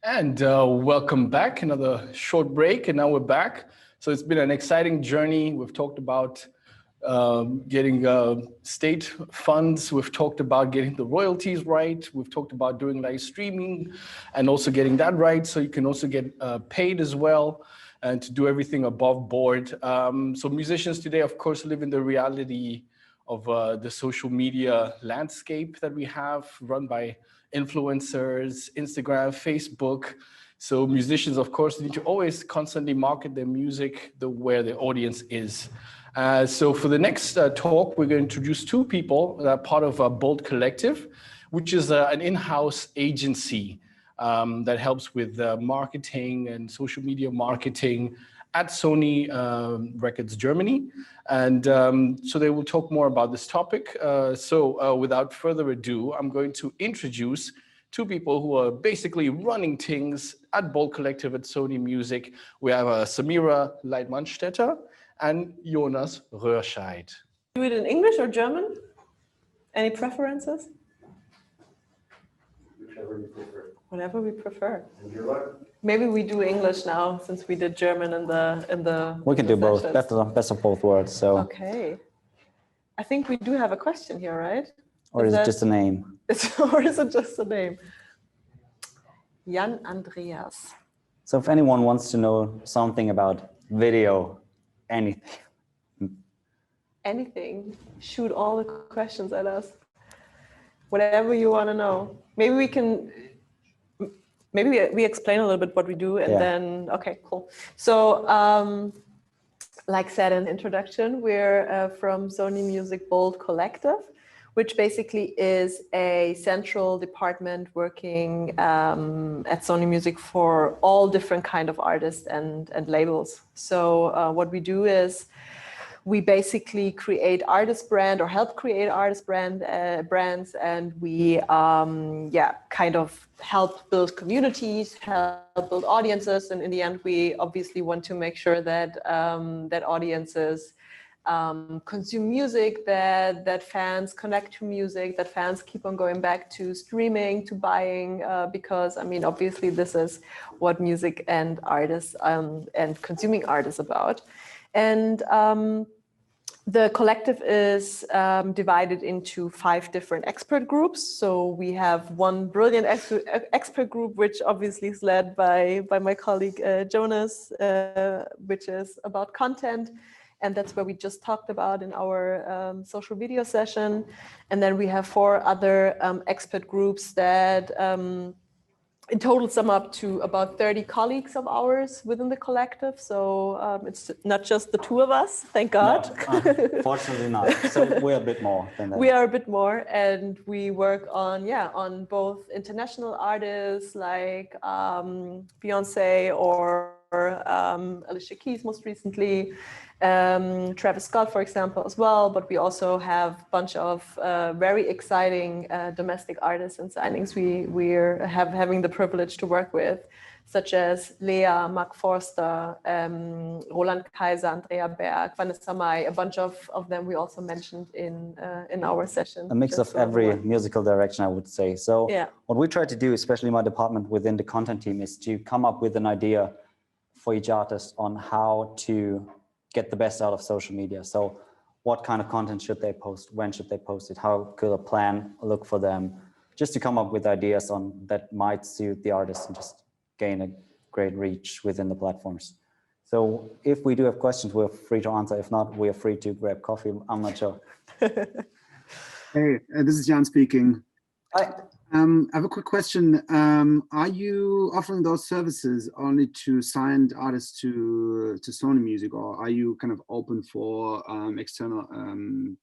And welcome back. Another short break, and now we're back. So it's been an exciting journey. We've talked about getting state funds. We've talked about getting the royalties right. We've talked about doing live streaming and also getting that right, so you can also get paid as well, and to do everything above board. So musicians today, of course, live in the reality of the social media landscape that we have, run by influencers, Instagram, Facebook. So musicians, of course, need to always constantly market their music where the audience is. So for the next talk, we're going to introduce two people that are part of Bold Collective, which is an in-house agency that helps with marketing and social media marketing at Sony Records Germany. And so they will talk more about this topic. So without further ado, I'm going to introduce two people who are basically running things at Bold Collective at Sony Music. We have Samira Leitmannstetter and Jonas Röhrscheid. Do it in English or German? Any preferences? Whichever you prefer. Whatever we prefer. And your luck. Maybe we do English now, since we did German in the. We can do both. Best of both worlds. So. Okay. I think we do have a question here, right? Or is it just a name? Or is it just a name? Jan Andreas. So if anyone wants to know something about video, anything, shoot all the questions at us. Whatever you want to know. Maybe we can. Maybe we explain a little bit what we do, and then, okay, cool. So, like said in the introduction, we're from Sony Music Bold Collective, which basically is a central department working at Sony Music for all different kind of artists and labels. So what we do is we basically create artist brand or help create artist brands, and we kind of help build communities, help build audiences, and in the end, we obviously want to make sure that that audiences consume music, that fans connect to music, that fans keep on going back to streaming, to buying, because I mean, obviously, this is what music and artists and consuming art is about, and. The collective is divided into 5 different expert groups. So we have one brilliant expert group, which obviously is led by my colleague Jonas, which is about content. And that's where we just talked about in our social video session. And then we have 4 other expert groups that in total sum up to about 30 colleagues of ours within the collective. So it's not just the 2 of us, thank God. No, fortunately not. So we're a bit more than that. We are a bit more, and we work on both international artists like Beyonce or Alicia Keys most recently, Travis Scott, for example, as well. But we also have a bunch of very exciting domestic artists and signings we're having the privilege to work with, such as Lea, Mark Forster, Roland Kaiser, Andrea Berg, Vanessa Mai. A bunch of them we also mentioned in our session. A mix of every musical direction, I would say. So what we try to do, especially my department within the content team, is to come up with an idea for each artist on how to get the best out of social media. So what kind of content should they post? When should they post it? How could a plan look for them? Just to come up with ideas on that might suit the artist and just gain a great reach within the platforms. So if we do have questions, we're free to answer. If not, we are free to grab coffee. I'm not sure. Hey, this is Jan speaking. Hi. I have a quick question. Are you offering those services only to signed artists to Sony Music, or are you kind of open for external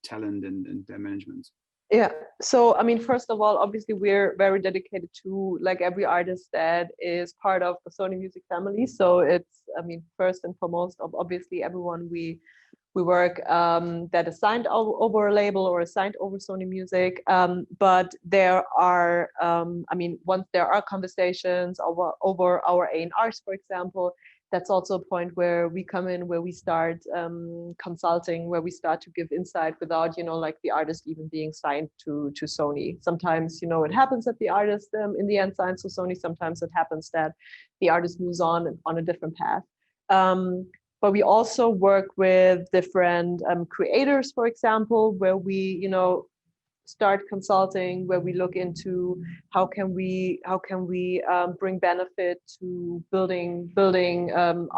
talent and their management? Yeah, so I mean, first of all, obviously we're very dedicated to like every artist that is part of the Sony Music family. So it's, I mean, first and foremost, obviously everyone we work that is signed over a label or assigned over Sony Music. But there are, I mean, once there are conversations over our A&Rs, for example, that's also a point where we come in, where we start consulting, where we start to give insight without, like the artist even being signed to Sony. Sometimes, it happens that the artist in the end signs to Sony. Sometimes it happens that the artist moves on a different path. But we also work with different creators, for example, where we, start consulting, where we look into how can we bring benefit to building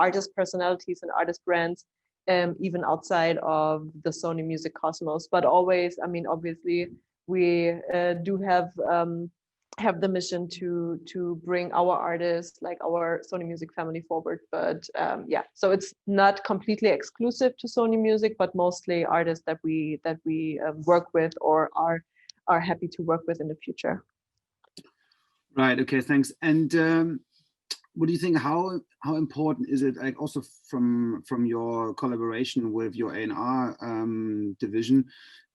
artist personalities and artist brands, even outside of the Sony Music cosmos. But always, obviously, we do have the mission to bring our artists, like our Sony Music family, forward. But so it's not completely exclusive to Sony Music, but mostly artists that we work with or are happy to work with in the future. Right. Okay. Thanks. And what do you think? How important is it? Like also from your collaboration with your A&R division,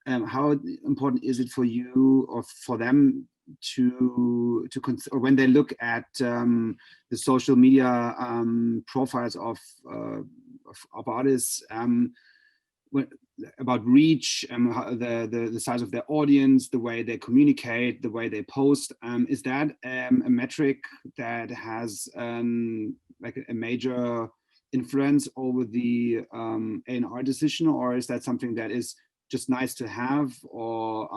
how important is it for you or for them to or when they look at the social media profiles of artists, about reach, the size of their audience, the way they communicate, the way they post, is that a metric that has like a major influence over the A&R decision, or is that something that is just nice to have, or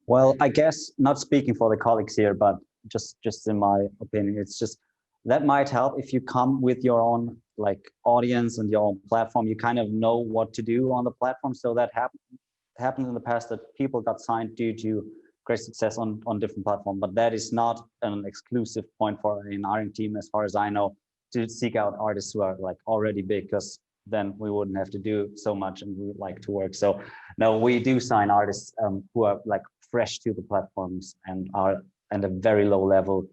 Well, I guess not speaking for the colleagues here, but just in my opinion, it's just that might help if you come with your own like audience and your own platform. You kind of know what to do on the platform. So that happened in the past that people got signed due to great success on different platforms, but that is not an exclusive point for an A&R team, as far as I know, to seek out artists who are like already big, because then we wouldn't have to do so much and we like to work. So no, we do sign artists who are like fresh to the platforms and are at a very low level.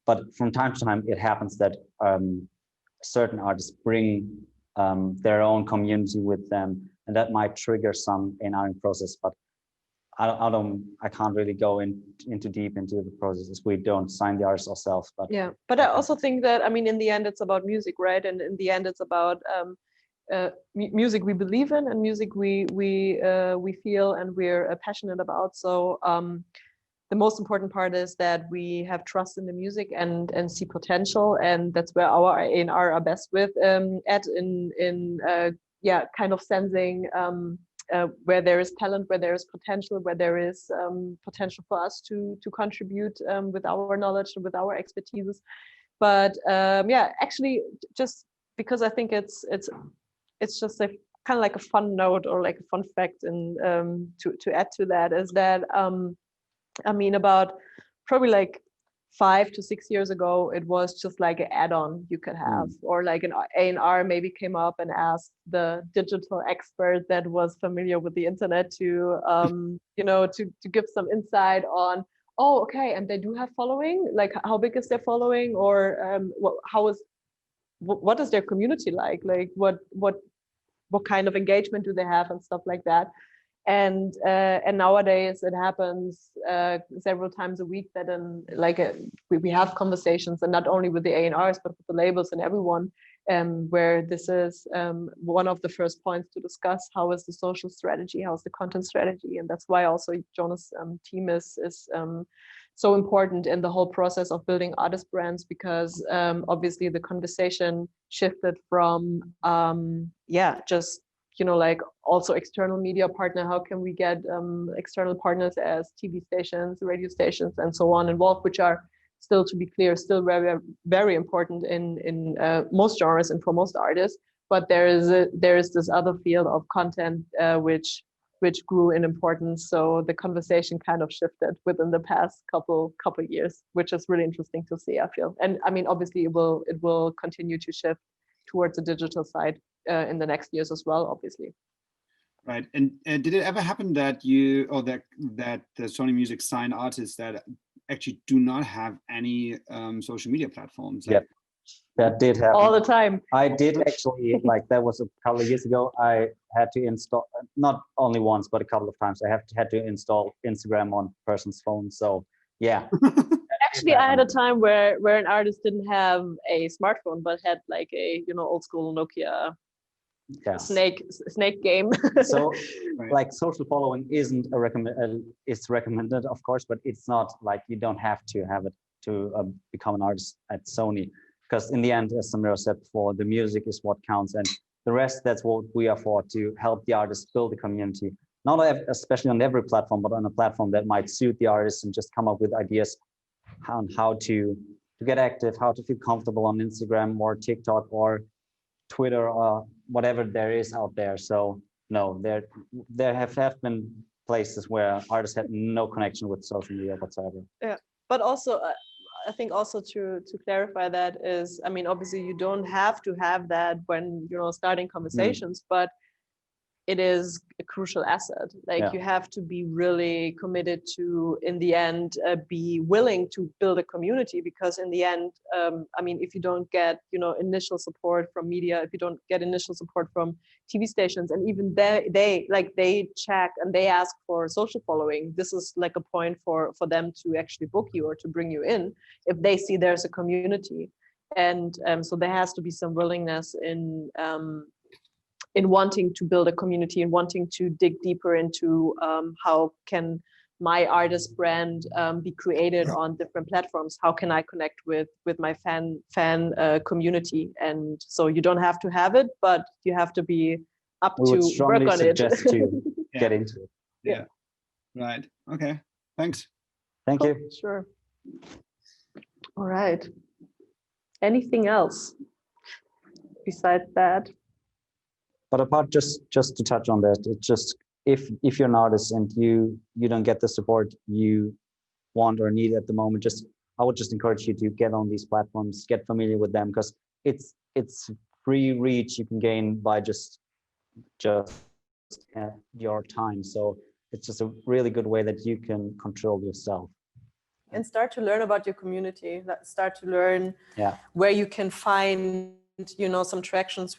But from time to time, it happens that certain artists bring their own community with them, and that might trigger some A&R process. But I can't really go into deep into the processes. We don't sign the artists ourselves. But yeah, but I also think that, in the end, it's about music, right? And in the end, it's about music we believe in, and music we feel and we're passionate about. So the most important part is that we have trust in the music and see potential, and that's where our A&R are best with kind of sensing where there is talent, where there is potential, where there is potential for us to contribute with our knowledge and with our expertise. But actually, just because I think it's just a kind of like a fun note or like a fun fact, and to add to that is that about probably like 5 to 6 years ago, it was just like an add-on you could have, or like an A&R maybe came up and asked the digital expert that was familiar with the internet to to give some insight on, oh, okay, and they do have following, like how big is their following, or what is their community like what kind of engagement do they have and stuff like that. And nowadays it happens several times a week that we have conversations, and not only with the A&Rs but with the labels and everyone, where this is one of the first points to discuss: how is the social strategy, how is the content strategy. And that's why also Jonas' team is so important in the whole process of building artist brands, because obviously the conversation shifted from just like also external media partner, how can we get external partners as TV stations, radio stations, and so on involved, which are still, to be clear, still very, very important in most genres and for most artists. But there is this other field of content which grew in importance. So the conversation kind of shifted within the past couple years, which is really interesting to see, I feel. And obviously it will continue to shift towards the digital side in the next years as well, obviously. Right. And did it ever happen that that the Sony Music signed artists that actually do not have any social media platforms? Yeah, that did happen all the time. I did actually, like that was a couple of years ago. I had to install, not only once, but a couple of times, I had to install Instagram on person's phone. So yeah. actually, I had a time where an artist didn't have a smartphone, but had like a, you know, old school Nokia snake game. So like social following isn't a it's recommended, of course, but it's not like you don't have to have it to become an artist at Sony, because in the end, as Samira said before, the music is what counts, and the rest, that's what we are for, to help the artists build a community, not especially on every platform, but on a platform that might suit the artists, and just come up with ideas on how to get active, how to feel comfortable on Instagram or TikTok or Twitter or whatever there is out there. So no, there have been places where artists had no connection with social media whatsoever. Yeah, but also I think also to clarify that is, I mean, obviously you don't have to have that when, you know, starting conversations, but it is a crucial asset. Like you have to be really committed to, in the end, be willing to build a community, because in the end, I mean, if you don't get, you know, initial support from media, if you don't get initial support from TV stations, and even they check and they ask for social following, this is like a point for them to actually book you or to bring you in if they see there's a community. And so there has to be some willingness in wanting to build a community and wanting to dig deeper into how can my artist brand be created on different platforms? How can I connect with my fan community? And so you don't have to have it, but you have to be up to work on it. To get into it. Yeah. Right. Okay. Thanks. Thank you. Sure. All right. Anything else besides that? But apart, just to touch on that, it's just if you're an artist and you don't get the support you want or need at the moment, I would just encourage you to get on these platforms, get familiar with them, because it's free reach you can gain by just your time. So it's just a really good way that you can control yourself. And start to learn about your community. Start to learn where you can find, you know, some tractions.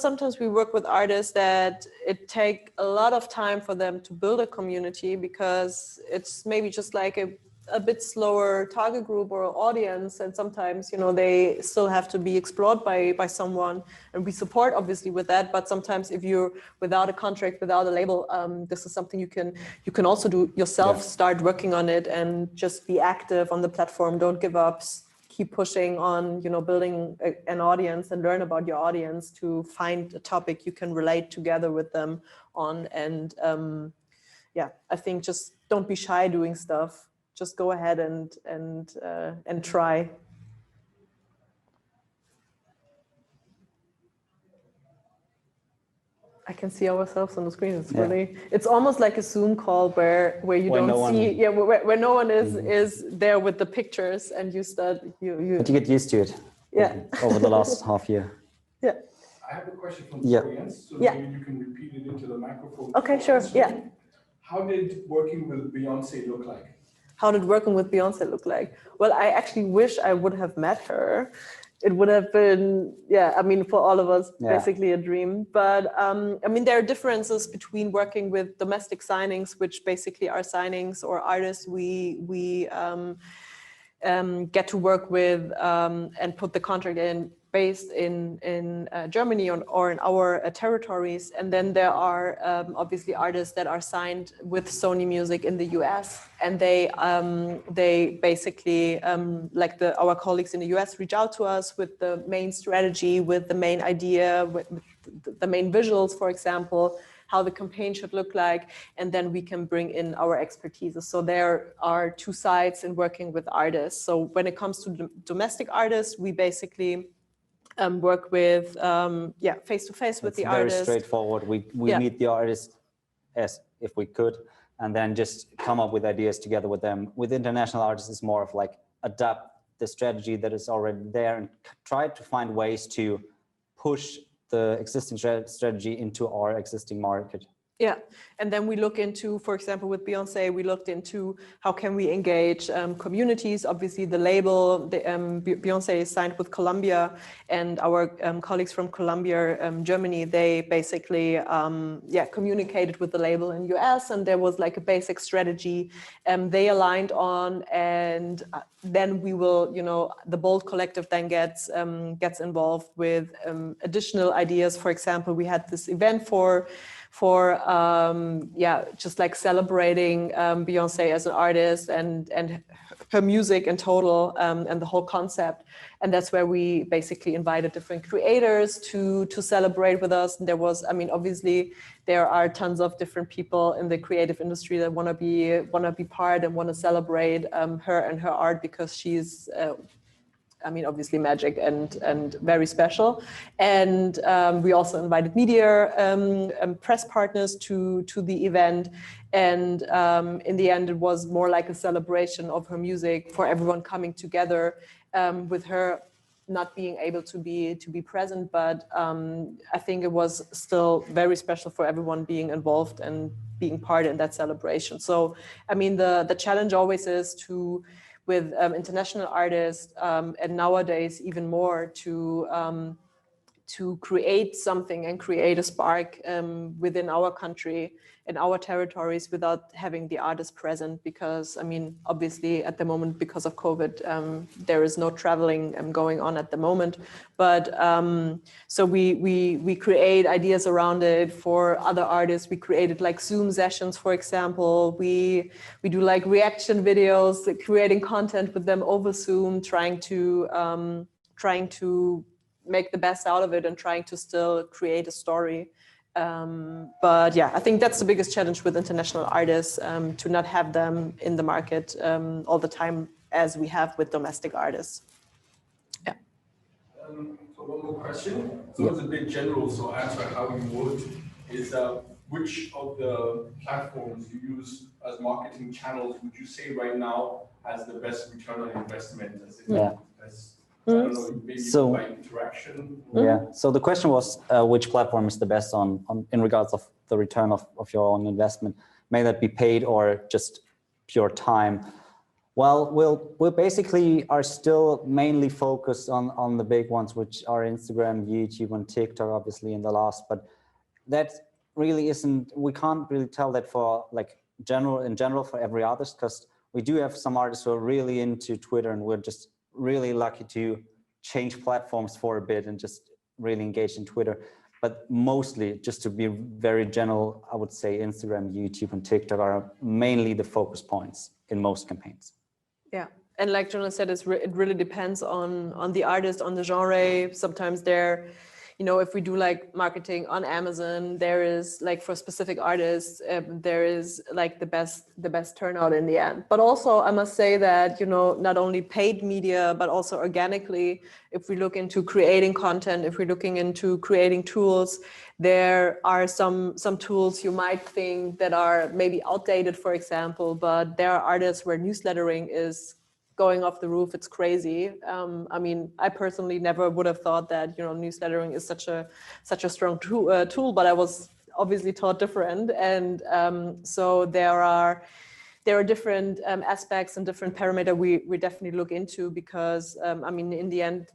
Sometimes we work with artists that it take a lot of time for them to build a community, because it's maybe just like a bit slower target group or audience, and sometimes, you know, they still have to be explored by someone, and we support obviously with that. But sometimes if you're without a contract, without a label, this is something you can also do yourself. Start working on it and just be active on the platform. Don't give up. Keep pushing on, you know, building an audience, and learn about your audience to find a topic you can relate together with them on. And I think just don't be shy doing stuff. Just go ahead and try. I can see ourselves on the screen. It's really, it's almost like a Zoom call where you don't see, where no one is there with the pictures, and you start, But you get used to it. Over the last half year. Yeah. I have a question from the audience, so maybe you can repeat it into the microphone. Okay, sure. Yeah. How did working with Beyonce look like? How did working with Beyonce look like? Well, I actually wish I would have met her. It would have been, I mean, for all of us, basically a dream. But I mean, there are differences between working with domestic signings, which basically are signings or artists we get to work with and put the contract in, based in Germany or in our territories. And then there are obviously artists that are signed with Sony Music in the US, and they basically, like our colleagues in the US, reach out to us with the main strategy, with the main idea, with the main visuals, for example, how the campaign should look like, and then we can bring in our expertise. So there are two sides in working with artists. So when it comes to domestic artists, we basically work with face-to-face with the artist. Very straightforward. We meet the artist as if we could, and then just come up with ideas together with them. With international artists, it's more of like adapt the strategy that is already there and try to find ways to push the existing strategy into our existing market. Yeah, and then we look into, for example, with Beyonce, we looked into how can we engage communities. Obviously, the label, Beyonce is signed with Columbia, and our colleagues from Columbia, Germany, they basically, communicated with the label in US, and there was like a basic strategy they aligned on, and then we will, the Bold Collective then gets involved with additional ideas. For example, we had this event for just like celebrating Beyonce as an artist and her music in total, and the whole concept. And that's where we basically invited different creators to celebrate with us. And there was, obviously there are tons of different people in the creative industry that want to be part and want to celebrate her and her art, because she's obviously magic and very special. And we also invited media press partners to the event. And in the end, it was more like a celebration of her music for everyone coming together, with her not being able to be present. But I think it was still very special for everyone being involved and being part in that celebration. So, the challenge always is with international artists, and nowadays even more, to create something and create a spark within our country and our territories without having the artists present. Because obviously at the moment, because of COVID, there is no traveling going on at the moment. But so we create ideas around it for other artists. We created like Zoom sessions, for example. We do like reaction videos, creating content with them over Zoom, trying to make the best out of it and trying to still create a story. But yeah, I think that's the biggest challenge with international artists, to not have them in the market all the time as we have with domestic artists. Yeah. So one more question. So it's a bit general, so answer how you would. Is which of the platforms you use as marketing channels would you say right now has the best return on investment? I don't know, maybe by interaction. Yeah. So the question was, which platform is the best on in regards of the return of your own investment? May that be paid or just pure time? Well, we basically are still mainly focused on the big ones, which are Instagram, YouTube, and TikTok, obviously in the last. But that really isn't. We can't really tell that for like in general for every artist, because we do have some artists who are really into Twitter, and we're just really lucky to change platforms for a bit and just really engage in Twitter. But mostly, just to be very general, I would say Instagram, YouTube, and TikTok are mainly the focus points in most campaigns. Yeah, and like Jonas said, it really depends on the artist, on the genre. Sometimes if we do like marketing on Amazon, there is like for specific artists, there is like the best turnout in the end. But also I must say that, not only paid media, but also organically, if we look into creating content, if we're looking into creating tools, there are some tools you might think that are maybe outdated, for example, but there are artists where newslettering is going off the roof. It's crazy. I personally never would have thought that newslettering is such a strong tool, but I was obviously taught different. And so there are different aspects and different parameters we definitely look into, because in the end,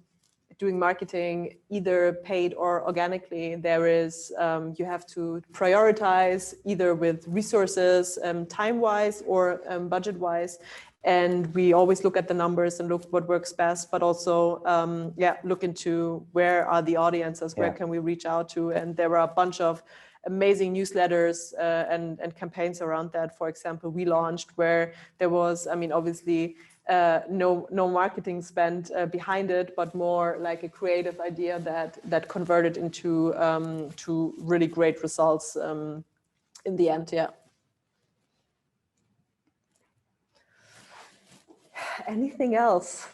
doing marketing, either paid or organically, there is you have to prioritize either with resources, time-wise or budget-wise. And we always look at the numbers and look what works best, but also, look into where are the audiences, where can we reach out to? And there are a bunch of amazing newsletters and campaigns around that. For example, we launched where there was, obviously, no marketing spent behind it, but more like a creative idea that converted into to really great results in the end. Yeah. Anything else?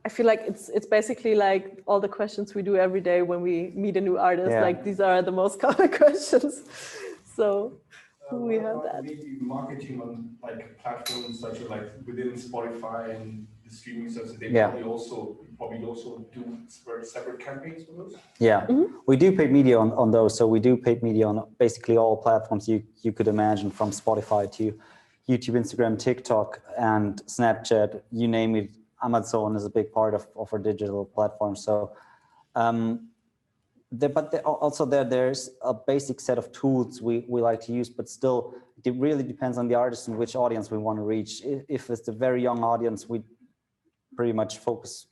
I feel like it's basically like all the questions we do every day when we meet a new artist. Yeah. Like these are the most common questions. So we have that. Maybe marketing on like platforms such as like within Spotify and the streaming services, they Yeah. probably also do separate campaigns for those? Yeah, we do paid media on those. So we do paid media on basically all platforms you could imagine, from Spotify to YouTube, Instagram, TikTok, and Snapchat, you name it. Amazon is a big part of our digital platform. So, there's a basic set of tools we like to use, but still, it really depends on the artist and which audience we want to reach. If it's a very young audience, we pretty much focus,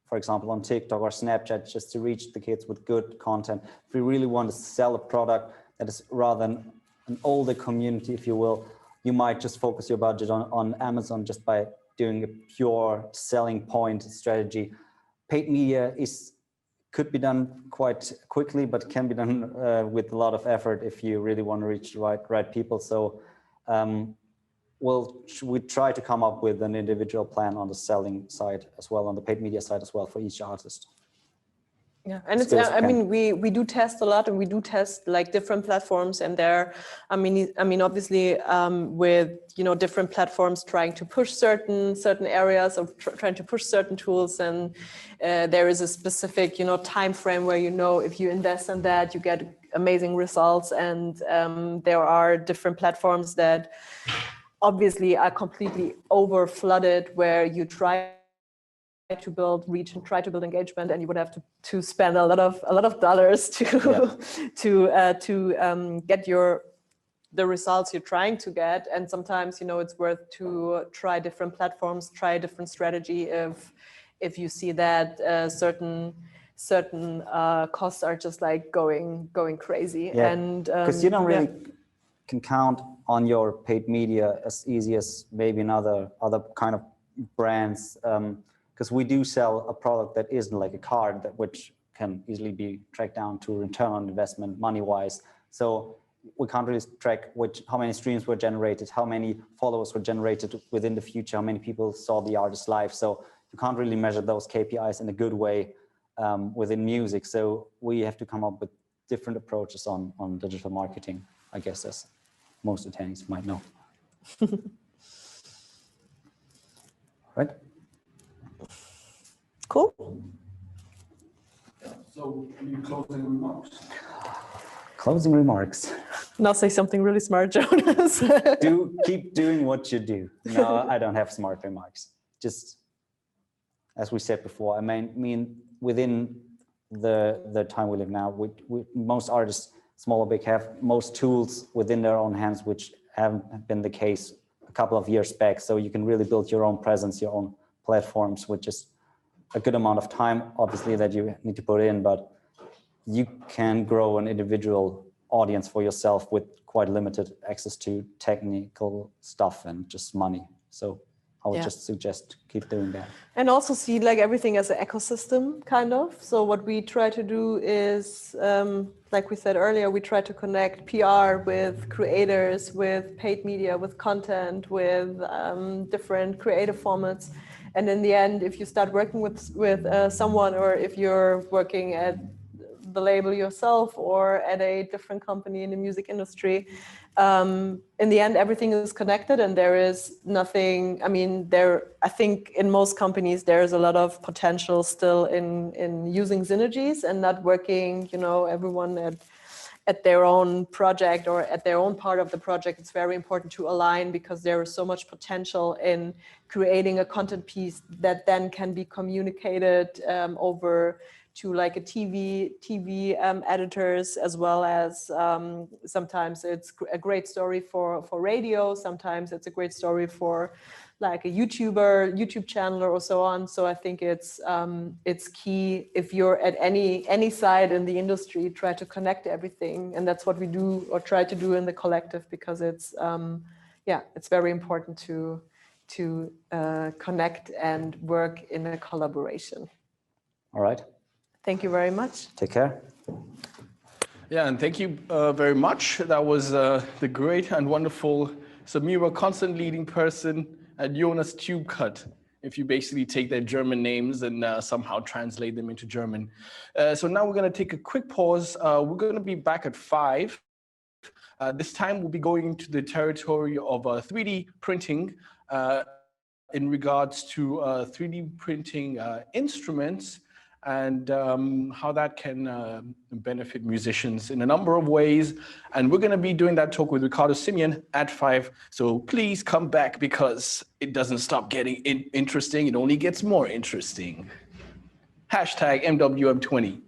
for example, on TikTok or Snapchat, just to reach the kids with good content. If we really want to sell a product that is rather than an older community, if you will, you might just focus your budget on Amazon just by doing a pure selling point strategy. Paid media could be done quite quickly, but can be done with a lot of effort if you really want to reach the right people. So we try to come up with an individual plan on the selling side as well, on the paid media side as well, for each artist. Yeah, and it's, I mean, we do test a lot, and we do test like different platforms, and there, I mean, obviously, with, you know, different platforms trying to push certain areas of trying to push certain tools, and there is a specific, you know, time frame where, you know, if you invest in that, you get amazing results, and there are different platforms that obviously are completely over flooded, where you try to build reach and try to build engagement, and you would have to spend a lot of dollars to get the results you're trying to get. And sometimes, you know, it's worth to try different platforms, try a different strategy if you see that certain costs are just like going crazy. Yeah, and because you don't really can count on your paid media as easy as maybe in other kind of brands. Because we do sell a product that isn't like a card, which can easily be tracked down to return on investment money-wise. So we can't really track how many streams were generated, how many followers were generated within the future, how many people saw the artist live. So you can't really measure those KPIs in a good way within music. So we have to come up with different approaches on digital marketing, I guess, as most attendees might know. Right? Cool. So, any closing remarks? Closing remarks. Now say something really smart, Jonas. Keep doing what you do. No, I don't have smart remarks. Just as we said before, I mean within the time we live now, most artists, small or big, have most tools within their own hands, which haven't been the case a couple of years back. So you can really build your own presence, your own platforms, which is a good amount of time, obviously, that you need to put in, but you can grow an individual audience for yourself with quite limited access to technical stuff and just money. So I would just suggest keep doing that. And also see like everything as an ecosystem, kind of. So what we try to do is, like we said earlier, we try to connect PR with creators, with paid media, with content, with different creative formats. And in the end, if you start working with someone, or if you're working at the label yourself or at a different company in the music industry, in the end, everything is connected, and there is nothing, I mean, I think in most companies, there's a lot of potential still in using synergies and not working, you know, everyone at their own project or at their own part of the project. It's very important to align, because there is so much potential in creating a content piece that then can be communicated over to like a TV editors, as well as sometimes it's a great story for radio. Sometimes it's a great story for like a YouTube channel or so on. So I think it's key, if you're at any side in the industry, try to connect everything, and that's what we do or try to do in the collective, because it's it's very important to connect and work in a collaboration. All right. Thank you very much. Take care. Yeah, and thank you very much. That was the great and wonderful Samira, constant leading person, and Jonas Tube Cut, if you basically take their German names and somehow translate them into German. So now we're going to take a quick pause. We're going to be back at 5. This time we'll be going into the territory of 3D printing. in regards to 3D printing instruments and how that can benefit musicians in a number of ways. And we're going to be doing that talk with Ricardo Simeon at 5. So please come back because it doesn't stop getting interesting. It only gets more interesting. #MWM20.